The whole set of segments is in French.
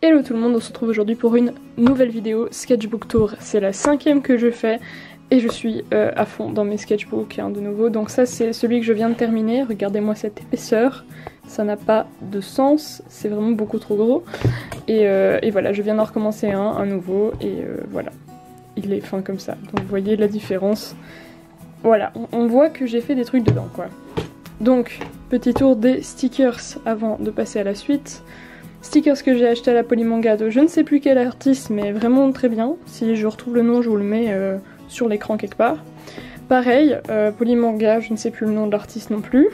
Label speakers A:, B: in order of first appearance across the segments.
A: Hello tout le monde, on se retrouve aujourd'hui pour une nouvelle vidéo Sketchbook Tour. C'est la 5e que je fais et je suis à fond dans mes sketchbooks de nouveau. Donc ça c'est celui que je viens de terminer, regardez-moi cette épaisseur, ça n'a pas de sens, c'est vraiment beaucoup trop gros. Et voilà, je viens d'en recommencer un nouveau et voilà, il est fin comme ça. Donc vous voyez la différence. Voilà, on voit que j'ai fait des trucs dedans quoi. Donc, petit tour des stickers avant de passer à la suite. Stickers que j'ai acheté à la Polymanga de je ne sais plus quel artiste, mais vraiment très bien. Si je retrouve le nom, je vous le mets sur l'écran quelque part. Pareil, Polymanga, je ne sais plus le nom de l'artiste non plus.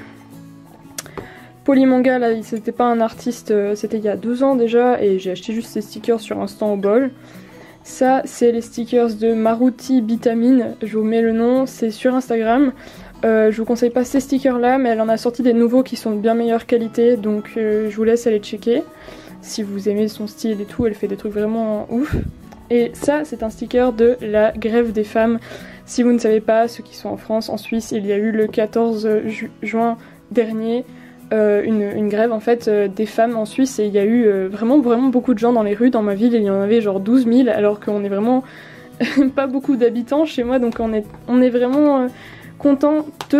A: Polymanga, là, c'était pas un artiste, c'était il y a 2 ans déjà, et j'ai acheté juste ces stickers sur un stand au bol. Ça, c'est les stickers de Maruti Vitamine, je vous mets le nom, c'est sur Instagram. Je vous conseille pas ces stickers là, mais elle en a sorti des nouveaux qui sont de bien meilleure qualité, donc je vous laisse aller checker. Si vous aimez son style et tout, elle fait des trucs vraiment ouf. Et ça, c'est un sticker de la grève des femmes. Si vous ne savez pas, ceux qui sont en France, en Suisse, il y a eu le 14 juin dernier une grève en fait des femmes en Suisse, et il y a eu vraiment beaucoup de gens dans les rues. Dans ma ville, il y en avait genre 12 000, alors qu'on est vraiment pas beaucoup d'habitants chez moi, donc on est vraiment contente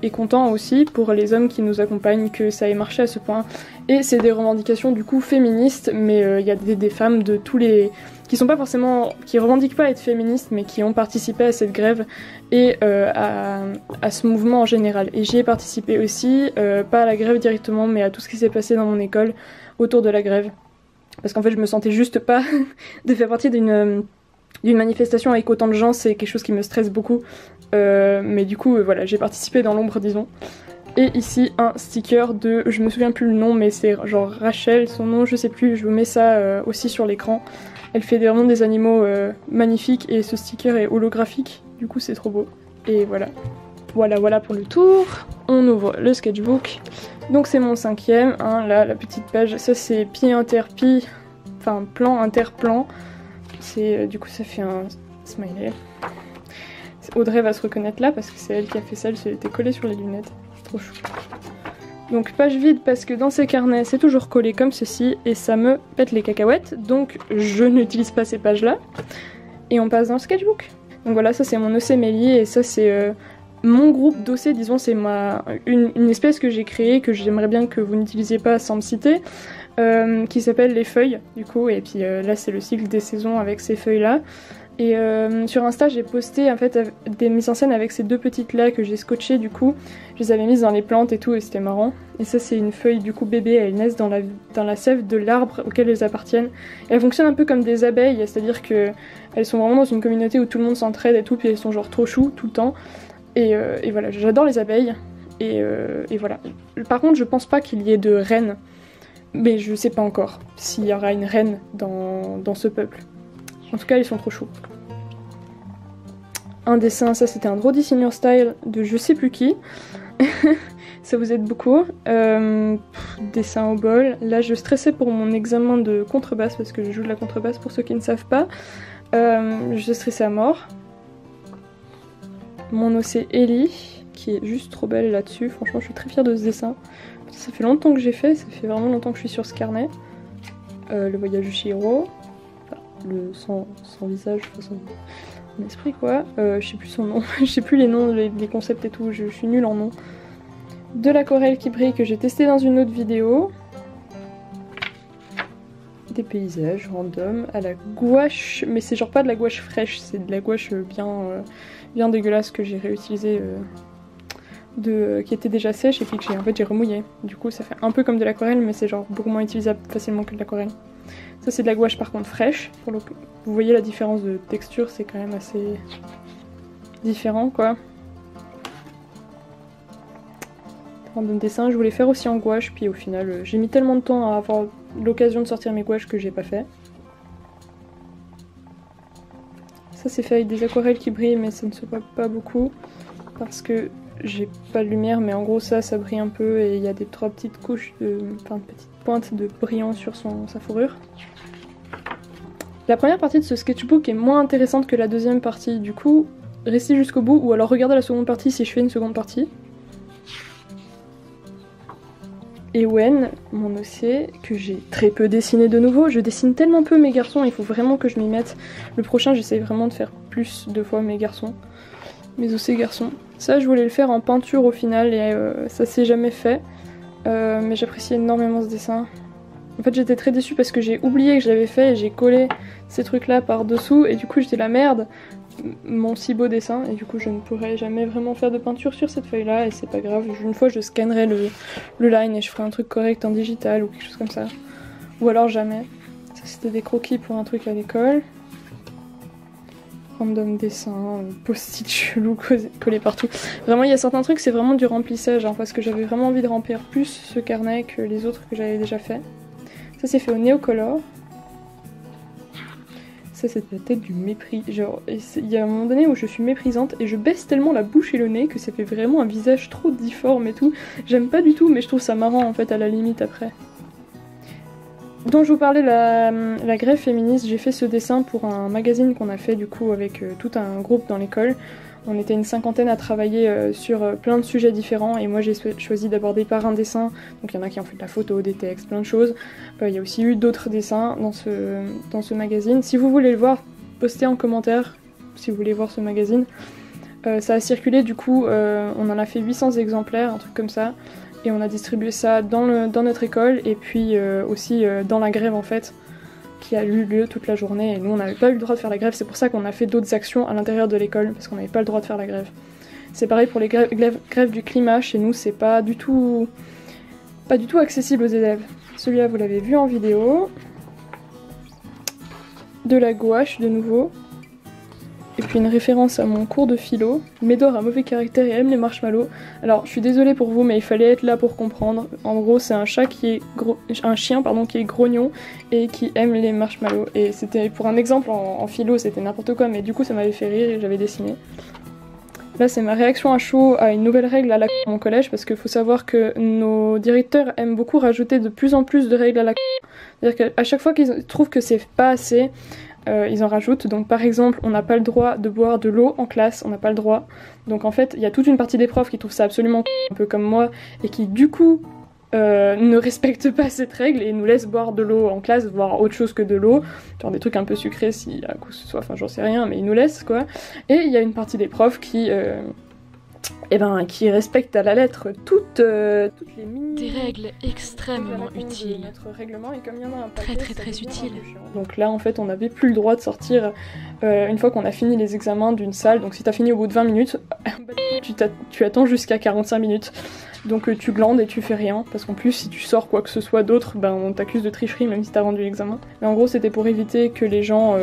A: et content aussi pour les hommes qui nous accompagnent que ça ait marché à ce point. Et c'est des revendications du coup féministes, mais il y a des femmes de tous les... qui sont pas forcément... qui revendiquent pas être féministes, mais qui ont participé à cette grève et à ce mouvement en général. Et j'y ai participé aussi, pas à la grève directement, mais à tout ce qui s'est passé dans mon école autour de la grève. Parce qu'en fait je me sentais juste pas de faire partie d'une manifestation avec autant de gens, c'est quelque chose qui me stresse beaucoup. Mais du coup, voilà, j'ai participé dans l'ombre, disons. Et ici, un sticker de... je me souviens plus le nom, mais c'est genre Rachel, son nom, je sais plus, je vous mets ça aussi sur l'écran. Elle fait vraiment des animaux magnifiques, et ce sticker est holographique, du coup c'est trop beau. Et voilà. Voilà pour le tour. On ouvre le sketchbook. Donc c'est mon 5e, hein, là, la petite page. Ça c'est pi inter pi, enfin plan inter plan. C'est du coup ça fait un smiley. Audrey va se reconnaître là parce que c'est elle qui a fait ça, elle s'est collée sur les lunettes. C'est trop chou. Donc page vide parce que dans ces carnets c'est toujours collé comme ceci et ça me pète les cacahuètes, donc je n'utilise pas ces pages là. Et on passe dans le sketchbook. Donc voilà, ça c'est mon OC Mélie et ça c'est mon groupe d'OC, disons, c'est une espèce que j'ai créée que j'aimerais bien que vous n'utilisiez pas sans me citer. Qui s'appelle les feuilles du coup, et puis là c'est le cycle des saisons avec ces feuilles là. Et sur Insta j'ai posté en fait des mises en scène avec ces 2 petites là que j'ai scotchées, du coup je les avais mises dans les plantes et tout et c'était marrant. Et ça c'est une feuille du coup bébé, elles naissent dans la sève de l'arbre auquel elles appartiennent. Et elles fonctionnent un peu comme des abeilles, c'est à dire que elles sont vraiment dans une communauté où tout le monde s'entraide et tout, puis elles sont genre trop chou tout le temps. Et voilà, j'adore les abeilles et voilà. Par contre je pense pas qu'il y ait de reines, mais je sais pas encore s'il y aura une reine dans ce peuple. En tout cas, ils sont trop chauds. Un dessin, ça c'était un Draw This In Your Style de je sais plus qui. Ça vous aide beaucoup. Dessin au bol. Là, je stressais pour mon examen de contrebasse parce que je joue de la contrebasse pour ceux qui ne savent pas. Je stressais à mort. Mon OC Ellie, qui est juste trop belle là-dessus. Franchement, je suis très fière de ce dessin. Ça fait longtemps que j'ai fait, ça fait vraiment longtemps que je suis sur ce carnet. Le voyage de Chihiro. Sans visage, son esprit quoi. Je sais plus son nom, je sais plus les noms, les concepts et tout, je suis nulle en nom. De l'aquarelle qui brille que j'ai testé dans une autre vidéo. Des paysages random à la gouache, mais c'est genre pas de la gouache fraîche, c'est de la gouache bien dégueulasse que j'ai réutilisée qui était déjà sèche et puis que j'ai remouillé. Du coup ça fait un peu comme de l'aquarelle, mais c'est genre beaucoup moins utilisable facilement que de l'aquarelle. Ça c'est de la gouache par contre fraîche. Vous voyez la différence de texture, c'est quand même assez différent quoi. Random dessin, je voulais faire aussi en gouache, puis au final j'ai mis tellement de temps à avoir l'occasion de sortir mes gouaches que j'ai pas fait. Ça c'est fait avec des aquarelles qui brillent, mais ça ne se voit pas beaucoup parce que j'ai pas de lumière, mais en gros ça brille un peu et il y a des 3 petites couches petites pointes de brillant sur sa fourrure. La première partie de ce sketchbook est moins intéressante que la deuxième partie, du coup restez jusqu'au bout ou alors regardez la seconde partie si je fais une seconde partie. Ewen, mon OC, que j'ai très peu dessiné de nouveau. Je dessine tellement peu mes garçons, il faut vraiment que je m'y mette. Le prochain, j'essaie vraiment de faire plus de fois mes garçons. Mes OC garçons. Ça, je voulais le faire en peinture au final et ça s'est jamais fait. Mais j'apprécie énormément ce dessin. En fait, j'étais très déçue parce que j'ai oublié que je l'avais fait et j'ai collé ces trucs-là par-dessous. Et du coup, j'étais la merde. Mon si beau dessin, et du coup je ne pourrai jamais vraiment faire de peinture sur cette feuille là, et c'est pas grave, une fois je scannerai le line et je ferai un truc correct en digital ou quelque chose comme ça, ou alors jamais. Ça c'était des croquis pour un truc à l'école, random dessin, post-it chelou collé partout. Vraiment il y a certains trucs c'est vraiment du remplissage hein, parce que j'avais vraiment envie de remplir plus ce carnet que les autres que j'avais déjà fait. Ça c'est fait au Neocolor. Ça c'est la tête du mépris, genre il y a un moment donné où je suis méprisante et je baisse tellement la bouche et le nez que ça fait vraiment un visage trop difforme et tout. J'aime pas du tout mais je trouve ça marrant en fait à la limite après. Donc je vous parlais la grève féministe, j'ai fait ce dessin pour un magazine qu'on a fait du coup avec tout un groupe dans l'école. On était une cinquantaine à travailler sur plein de sujets différents et moi j'ai choisi d'aborder par un dessin. Donc il y en a qui ont fait de la photo, des textes, plein de choses. Il y a aussi eu d'autres dessins dans ce magazine. Si vous voulez le voir, postez en commentaire si vous voulez voir ce magazine. Ça a circulé du coup, on en a fait 800 exemplaires, un truc comme ça. Et on a distribué ça dans notre école et puis aussi dans la grève en fait, qui a eu lieu toute la journée et nous on n'avait pas eu le droit de faire la grève, c'est pour ça qu'on a fait d'autres actions à l'intérieur de l'école parce qu'on n'avait pas le droit de faire la grève. C'est pareil pour les grèves du climat, chez nous c'est pas du tout accessible aux élèves. Celui-là vous l'avez vu en vidéo, de la gouache de nouveau, et puis une référence à mon cours de philo. Médor a mauvais caractère et aime les marshmallows. Alors je suis désolée pour vous mais il fallait être là pour comprendre. En gros c'est un chien qui est grognon et qui aime les marshmallows. Et c'était pour un exemple en philo, c'était n'importe quoi mais du coup ça m'avait fait rire et j'avais dessiné. Là c'est ma réaction à chaud à une nouvelle règle à la mon collège parce qu'il faut savoir que nos directeurs aiment beaucoup rajouter de plus en plus de règles à la c'est-à-dire qu'à chaque fois qu'ils trouvent que c'est pas assez, ils en rajoutent. Donc par exemple on n'a pas le droit de boire de l'eau en classe, on n'a pas le droit. Donc en fait il y a toute une partie des profs qui trouvent ça absolument un peu comme moi et qui du coup ne respectent pas cette règle et nous laissent boire de l'eau en classe, voire autre chose que de l'eau, genre des trucs un peu sucrés si à quoi que ce soit, enfin j'en sais rien mais ils nous laissent quoi. Et il y a une partie des profs qui respectent à la lettre toutes les
B: des règles extrêmement utiles.
A: Notre règlement et comme il y en a un paquet,
B: très utiles.
A: Donc là en fait on n'avait plus le droit de sortir une fois qu'on a fini les examens d'une salle. Donc si t'as fini au bout de 20 minutes, tu attends jusqu'à 45 minutes. Donc tu glandes et tu fais rien, parce qu'en plus si tu sors quoi que ce soit d'autre, ben on t'accuse de tricherie même si t'as rendu l'examen. Mais en gros c'était pour éviter que les gens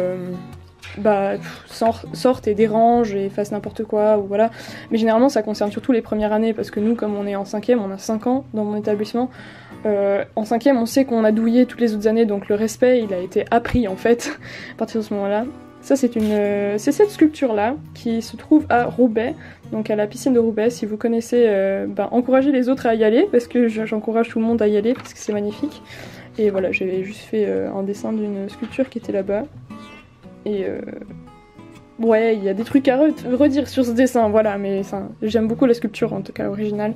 A: sortent et dérangent et fassent n'importe quoi, ou voilà. Mais généralement ça concerne surtout les premières années, parce que nous comme on est en 5ème, on a 5 ans dans mon établissement, en 5ème on sait qu'on a douillé toutes les autres années, donc le respect il a été appris en fait, à partir de ce moment-là. Ça c'est cette sculpture là qui se trouve à Roubaix, donc à la piscine de Roubaix. Si vous connaissez, encouragez les autres à y aller parce que j'encourage tout le monde à y aller parce que c'est magnifique. Et voilà, j'avais juste fait un dessin d'une sculpture qui était là-bas. Et ouais, il y a des trucs à redire sur ce dessin, voilà, mais j'aime beaucoup la sculpture en tout cas originale.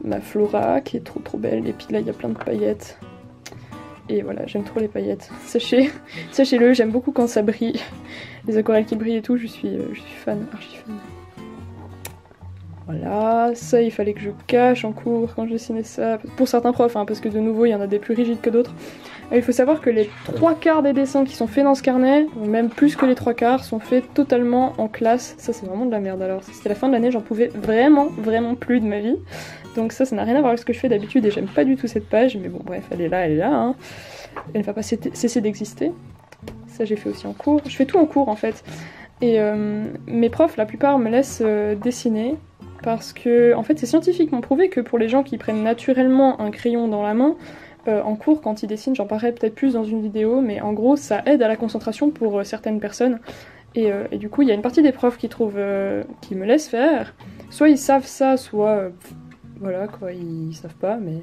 A: Ma Flora qui est trop belle, et puis là il y a plein de paillettes. Et voilà, j'aime trop les paillettes. Sachez-le, j'aime beaucoup quand ça brille. Les aquarelles qui brillent et tout, je suis fan, archi fan. Voilà, ça il fallait que je cache en cours quand je dessinais ça. Pour certains profs, hein, parce que de nouveau il y en a des plus rigides que d'autres. Il faut savoir que les 3/4 des dessins qui sont faits dans ce carnet, ou même plus que les 3/4, sont faits totalement en classe. Ça c'est vraiment de la merde alors. C'était la fin de l'année, j'en pouvais vraiment plus de ma vie. Donc ça n'a rien à voir avec ce que je fais d'habitude et j'aime pas du tout cette page, mais bon bref, elle est là, hein. Elle ne va pas cesser d'exister. Ça j'ai fait aussi en cours. Je fais tout en cours en fait. Et mes profs, la plupart, me laissent dessiner. Parce que, en fait, c'est scientifiquement prouvé que pour les gens qui prennent naturellement un crayon dans la main, en cours, quand ils dessinent, j'en parlerai peut-être plus dans une vidéo, mais en gros, ça aide à la concentration pour certaines personnes. Et du coup, il y a une partie des profs qui me laissent faire. Soit ils savent ça, soit voilà quoi, ils savent pas, mais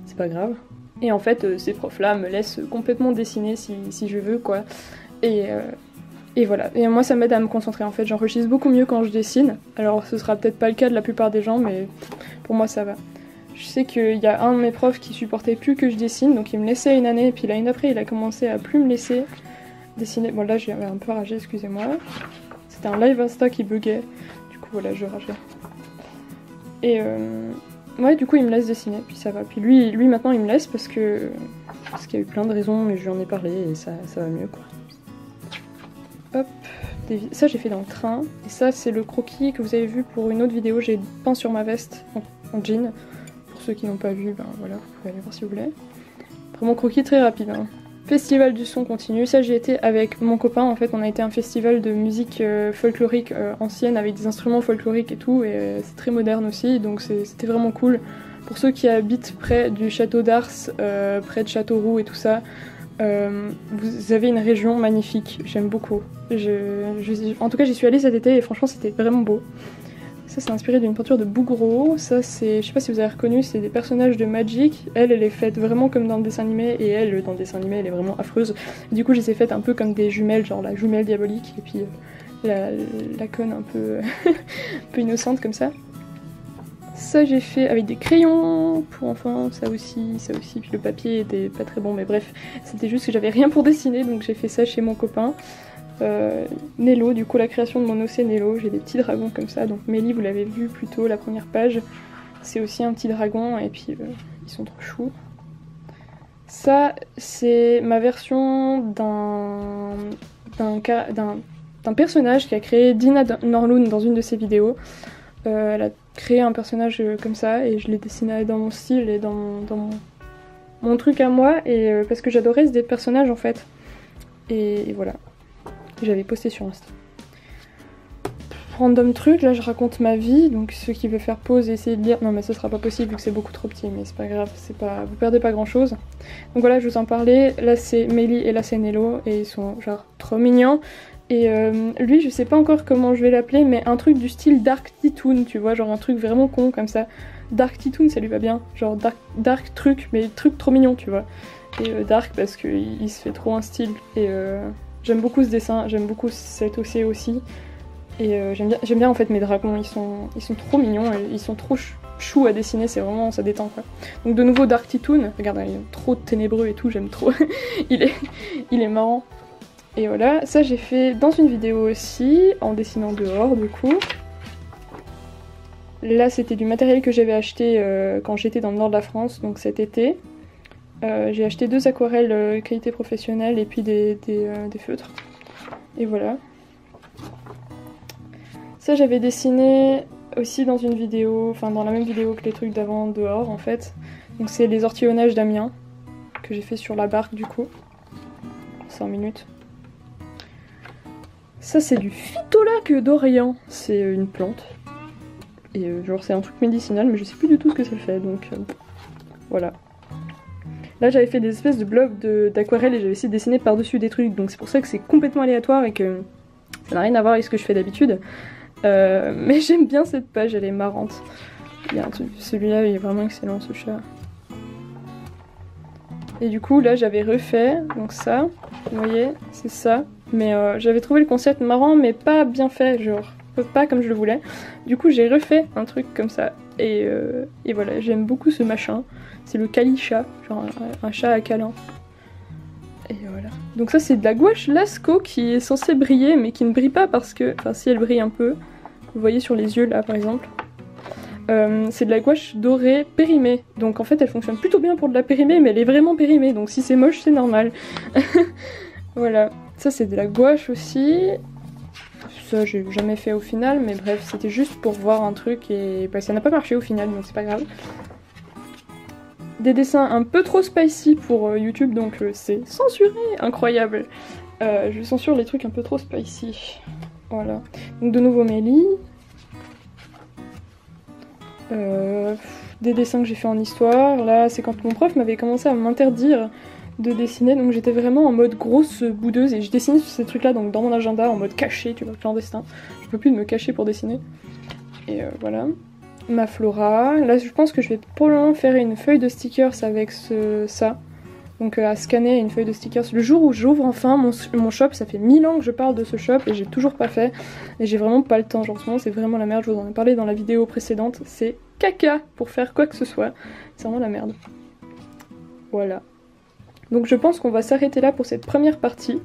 A: c'est pas grave. Et en fait, ces profs-là me laissent complètement dessiner si je veux, quoi. Et voilà, et moi ça m'aide à me concentrer en fait, j'enregistre beaucoup mieux quand je dessine. Alors ce sera peut-être pas le cas de la plupart des gens, mais pour moi ça va. Je sais qu'il y a un de mes profs qui supportait plus que je dessine, donc il me laissait une année, et puis l'année d'après il a commencé à plus me laisser dessiner. Bon là j'ai un peu ragé, excusez-moi. C'était un live Insta qui buguait, du coup voilà, je rageais. Et ouais, du coup il me laisse dessiner, puis ça va. Puis lui maintenant il me laisse parce qu'il y a eu plein de raisons, mais je lui en ai parlé et ça va mieux quoi. Hop, ça j'ai fait dans le train, et ça c'est le croquis que vous avez vu pour une autre vidéo, j'ai peint sur ma veste en jean. Pour ceux qui n'ont pas vu, ben voilà, vous pouvez aller voir si vous voulez. Vraiment croquis très rapide. Hein. Festival du son continu, ça j'ai été avec mon copain, en fait on a été à un festival de musique folklorique ancienne avec des instruments folkloriques et tout, et c'est très moderne aussi, donc c'était vraiment cool. Pour ceux qui habitent près du château d'Ars, près de Châteauroux et tout ça, vous avez une région magnifique, j'aime beaucoup. En tout cas j'y suis allée cet été et franchement c'était vraiment beau. Ça c'est inspiré d'une peinture de Bouguereau, ça c'est, je sais pas si vous avez reconnu, c'est des personnages de Magic. Elle est faite vraiment comme dans le dessin animé, et elle dans le dessin animé elle est vraiment affreuse. Du coup je les ai faites un peu comme des jumelles, genre la jumelle diabolique et puis la conne un peu, un peu innocente comme ça. Ça j'ai fait avec des crayons pour enfants, ça aussi, puis le papier était pas très bon, mais bref, c'était juste que j'avais rien pour dessiner, donc j'ai fait ça chez mon copain. Nello, du coup la création de mon OC Nello, j'ai des petits dragons comme ça, donc Mélie vous l'avez vu plus tôt, la première page, c'est aussi un petit dragon, et puis ils sont trop choux. Ça c'est ma version d'un personnage qu'a créé Dina Norloon dans une de ses vidéos. Elle a créé un personnage comme ça et je l'ai dessiné dans mon style et dans mon truc à moi, et parce que j'adorais ce personnage en fait. Et voilà. J'avais posté sur Insta. Random truc, là je raconte ma vie, donc ceux qui veulent faire pause et essayer de lire, non mais ce sera pas possible vu que c'est beaucoup trop petit, mais c'est pas grave, vous perdez pas grand chose. Donc voilà, je vous en parlais, là c'est Mélie et là c'est Nello, et ils sont genre trop mignons. Et lui je sais pas encore comment je vais l'appeler, mais un truc du style Dark Titoon, tu vois, genre un truc vraiment con comme ça. Dark Titoon ça lui va bien, genre dark truc, mais truc trop mignon tu vois. Et dark parce qu'il se fait trop un style, et j'aime beaucoup ce dessin, j'aime beaucoup cet OC aussi. Et j'aime bien en fait mes dragons, ils sont trop mignons, ils sont trop chou à dessiner, c'est vraiment, ça détend quoi. Donc de nouveau Dark Titoon, regarde, il est trop ténébreux et tout, j'aime trop, il est marrant. Et voilà, ça j'ai fait dans une vidéo aussi, en dessinant dehors du coup. Là c'était du matériel que j'avais acheté quand j'étais dans le nord de la France, donc cet été. J'ai acheté 2 aquarelles qualité professionnelle et puis des feutres. Et voilà. Ça j'avais dessiné aussi dans une vidéo, enfin dans la même vidéo que les trucs d'avant dehors en fait. Donc c'est les ortillonnages d'Amiens que j'ai fait sur la barque du coup. 5 minutes. Ça c'est du Phytolac d'Orient, c'est une plante. Et genre c'est un truc médicinal mais je sais plus du tout ce que ça fait, donc voilà. Là j'avais fait des espèces de blocs d'aquarelle et j'avais essayé de dessiner par dessus des trucs, donc c'est pour ça que c'est complètement aléatoire et que ça n'a rien à voir avec ce que je fais d'habitude. Mais j'aime bien cette page, elle est marrante. Il y a un truc, celui-là il est vraiment excellent ce chat. Et du coup là j'avais refait, donc ça, vous voyez, c'est ça. Mais j'avais trouvé le concept marrant mais pas bien fait, genre pas comme je le voulais. Du coup j'ai refait un truc comme ça. Et voilà, j'aime beaucoup ce machin. C'est le Cali-chat, genre un chat à câlin. Et voilà. Donc ça c'est de la gouache Lascaux qui est censée briller mais qui ne brille pas parce que... Enfin si elle brille un peu. Vous voyez sur les yeux là par exemple. C'est de la gouache dorée périmée. Donc en fait elle fonctionne plutôt bien pour de la périmée mais elle est vraiment périmée. Donc si c'est moche c'est normal. Voilà. Ça c'est de la gouache aussi. Ça j'ai jamais fait au final mais bref c'était juste pour voir un truc et bah, ça n'a pas marché au final donc c'est pas grave. Des dessins un peu trop spicy pour YouTube donc c'est censuré, incroyable. Je censure les trucs un peu trop spicy. Voilà. Donc de nouveau Mélie. Des dessins que j'ai fait en histoire. Là c'est quand mon prof m'avait commencé à m'interdire de dessiner, donc j'étais vraiment en mode grosse boudeuse et je dessinais sur ces trucs là donc dans mon agenda en mode caché, tu vois, clandestin. Je peux plus me cacher pour dessiner. Et voilà. Ma Flora. Là je pense que je vais probablement faire une feuille de stickers avec ça. Donc à scanner une feuille de stickers. Le jour où j'ouvre enfin mon shop, ça fait 1000 ans que je parle de ce shop et j'ai toujours pas fait. Et j'ai vraiment pas le temps, genre en ce moment c'est vraiment la merde, je vous en ai parlé dans la vidéo précédente. C'est caca pour faire quoi que ce soit. C'est vraiment la merde. Voilà. Donc je pense qu'on va s'arrêter là pour cette première partie.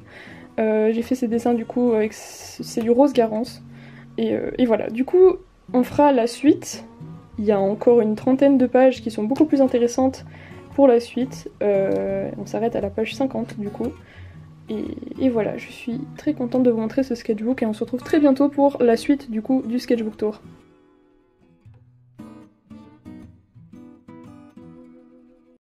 A: J'ai fait ces dessins du coup avec... c'est du rose Garance. Et voilà, du coup on fera la suite. Il y a encore une trentaine de pages qui sont beaucoup plus intéressantes pour la suite. On s'arrête à la page 50 du coup. Et voilà, je suis très contente de vous montrer ce sketchbook et on se retrouve très bientôt pour la suite du coup du sketchbook tour.